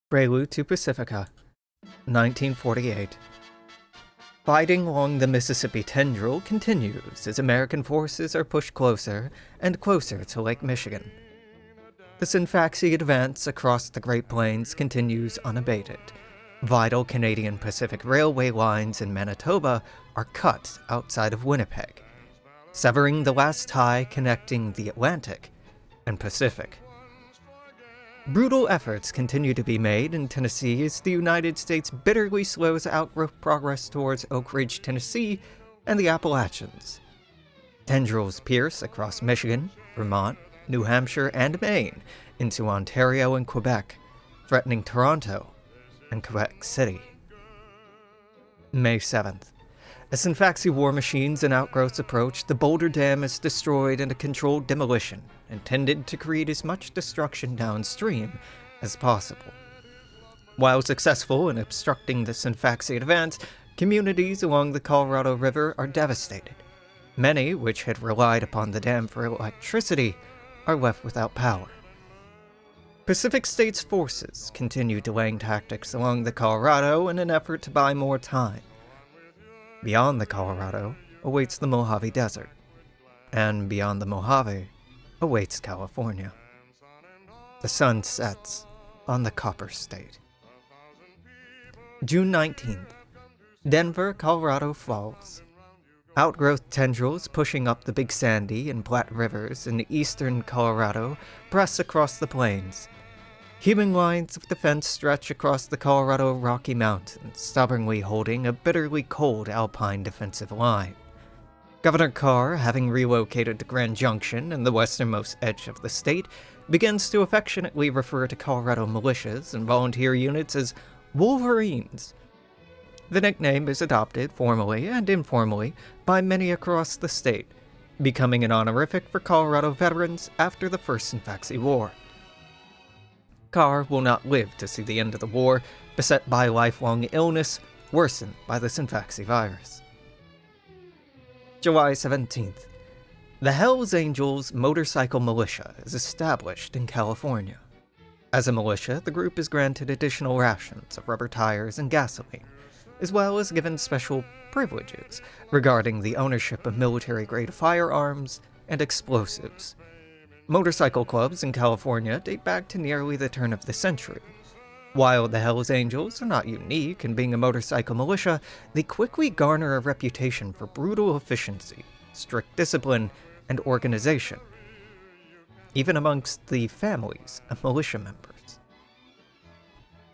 Prelude to Pacifica, 1948. Fighting along the Mississippi tendril continues as American forces are pushed closer and closer to Lake Michigan. The Synfaxi advance across the Great Plains continues unabated. Vital Canadian Pacific Railway lines in Manitoba are cut outside of Winnipeg, severing the last tie connecting the Atlantic and Pacific. Brutal efforts continue to be made in Tennessee as the United States bitterly slows outgrowth progress towards Oak Ridge, Tennessee, and the Appalachians. Tendrils pierce across Michigan, Vermont, New Hampshire, and Maine into Ontario and Quebec, threatening Toronto and Quebec City. May 7th. As Synfaxi war machines and outgrowths approach, the Boulder Dam is destroyed in a controlled demolition, intended to create as much destruction downstream as possible. While successful in obstructing the Synfaxi advance, communities along the Colorado River are devastated. Many, which had relied upon the dam for electricity, are left without power. Pacific States forces continue delaying tactics along the Colorado in an effort to buy more time. Beyond the Colorado awaits the Mojave Desert, and beyond the Mojave awaits California. The sun sets on the Copper State. June 19th. Denver, Colorado Falls. Outgrowth tendrils pushing up the Big Sandy and Platte Rivers in eastern Colorado press across the plains. Human lines of defense stretch across the Colorado Rocky Mountains, stubbornly holding a bitterly cold alpine defensive line. Governor Carr, having relocated to Grand Junction in the westernmost edge of the state, begins to affectionately refer to Colorado militias and volunteer units as Wolverines. The nickname is adopted formally and informally by many across the state, becoming an honorific for Colorado veterans after the First Synfaxi War. Carr will not live to see the end of the war, beset by lifelong illness worsened by the Synfaxi virus. July 17th. The Hells Angels Motorcycle Militia is established in California. As a militia, the group is granted additional rations of rubber tires and gasoline, as well as given special privileges regarding the ownership of military-grade firearms and explosives. Motorcycle clubs in California date back to nearly the turn of the century. While the Hells Angels are not unique in being a motorcycle militia, they quickly garner a reputation for brutal efficiency, strict discipline, and organization, even amongst the families of militia members.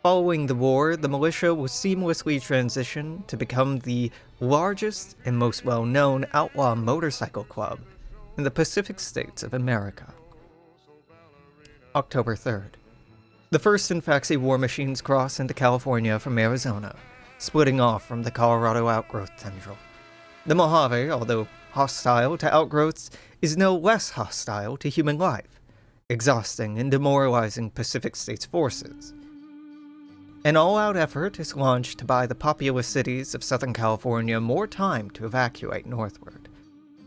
Following the war, the militia was seamlessly transitioned to become the largest and most well-known outlaw motorcycle club in the Pacific States of America. October 3rd. The first Synfaxi war machines cross into California from Arizona, splitting off from the Colorado outgrowth tendril. The Mojave, although hostile to outgrowths, is no less hostile to human life, exhausting and demoralizing Pacific States forces. An all-out effort is launched to buy the populous cities of Southern California more time to evacuate northward.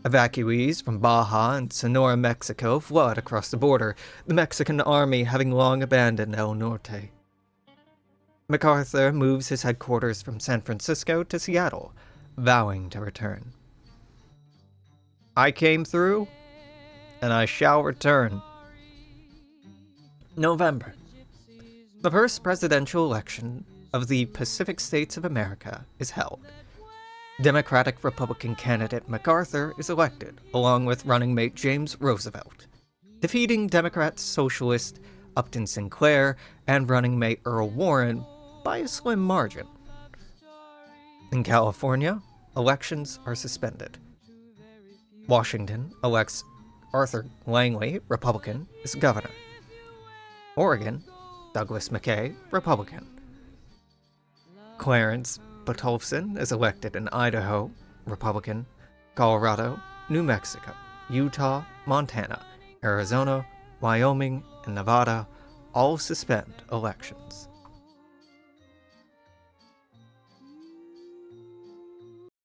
Evacuees from Baja and Sonora, Mexico flood across the border, the Mexican army having long abandoned El Norte. MacArthur moves his headquarters from San Francisco to Seattle, vowing to return. I came through, and I shall return. November. The first presidential election of the Pacific States of America is held. Democratic-Republican candidate MacArthur is elected, along with running mate James Roosevelt, defeating Democrat Socialist Upton Sinclair and running mate Earl Warren by a slim margin. In California, elections are suspended. Washington elects Arthur Langley, Republican, as governor. Oregon, Douglas McKay, Republican. Clarence Bertolfson is elected in Idaho, Republican, Colorado, New Mexico, Utah, Montana, Arizona, Wyoming, and Nevada all suspend elections.